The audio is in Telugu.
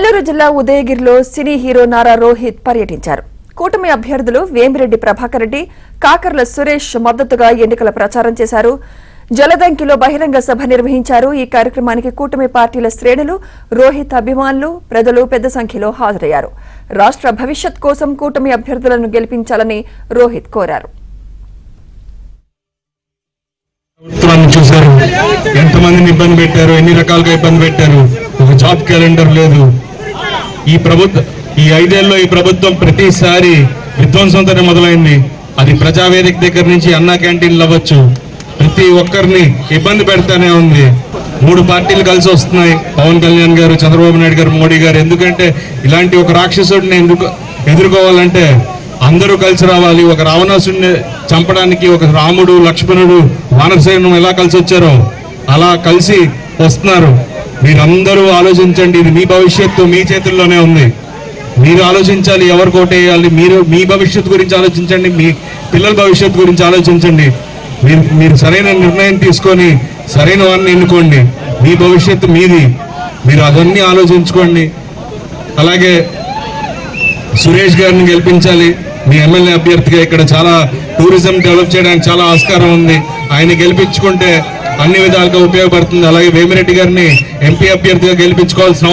నెల్లూరు జిల్లా ఉదయగిరిలో సినీ హీరో నారా రోహిత్ పర్యటించారు. కూటమి అభ్యర్థులు వేమిరెడ్డి ప్రభాకర్ రెడ్డి, కాకర్ల సురేష్ మద్దతుగా ఎన్నికల ప్రచారం చేశారు. జలదంకిలో బహిరంగ సభ నిర్వహించారు. ఈ కార్యక్రమానికి కూటమి పార్టీల శ్రేణులు, రోహిత్ అభిమానులు, ప్రజలు పెద్ద సంఖ్యలో హాజరయ్యారు. రాష్ట్ర భవిష్యత్ కోసం కూటమి అభ్యర్థులను గెలిపించాలని రోహిత్ కోరారు. చూశారు, ఎంతమందిని ఇబ్బంది పెట్టారు, ఎన్ని రకాలుగా ఇబ్బంది పెట్టారు. ఒక జాబ్ క్యాలెండర్ లేదు. ఈ 5 ఏళ్లలో ఈ ప్రభుత్వం ప్రతిసారి విధ్వంసంతోనే మొదలైంది. అది ప్రజావేదిక దగ్గర నుంచి అన్నా క్యాంటీన్లు అవ్వచ్చు, ప్రతి ఒక్కరిని ఇబ్బంది పెడతానే ఉంది. 3 పార్టీలు కలిసి వస్తున్నాయి, పవన్ కళ్యాణ్ గారు, చంద్రబాబు నాయుడు గారు, మోడీ గారు. ఎందుకంటే ఇలాంటి ఒక రాక్షసుడిని ఎదుర్కోవాలంటే అందరూ కలిసి రావాలి. ఒక రావణాసుడిని చంపడానికి ఒక రాముడు, లక్ష్మణుడు, వానరసేనం ఎలా కలిసి వచ్చారో అలా కలిసి వస్తున్నారు. మీరందరూ ఆలోచించండి. ఇది మీ భవిష్యత్తు మీ చేతుల్లోనే ఉంది. మీరు ఆలోచించాలి ఎవరు కోటేయాలి. మీరు మీ భవిష్యత్తు గురించి ఆలోచించండి, మీ పిల్లల భవిష్యత్తు గురించి ఆలోచించండి. మీరు సరైన నిర్ణయం తీసుకొని సరైన వారిని ఎన్నుకోండి. మీ భవిష్యత్తు మీది, మీరు అవన్నీ ఆలోచించుకోండి. అలాగే సురేష్ గారిని గెలిపించాలి. మీ ఎమ్మెల్యే అభ్యర్థిగా ఇక్కడ చాలా టూరిజం డెవలప్ చేయడానికి చాలా ఆస్కారం ఉంది. ఆయన గెలిపించుకుంటే అన్ని విధాలుగా ఉపయోగపడుతుంది. అలాగే వేమిరెడ్డి గారిని ఎంపీ అభ్యర్థిగా గెలిపించుకోవాల్సిన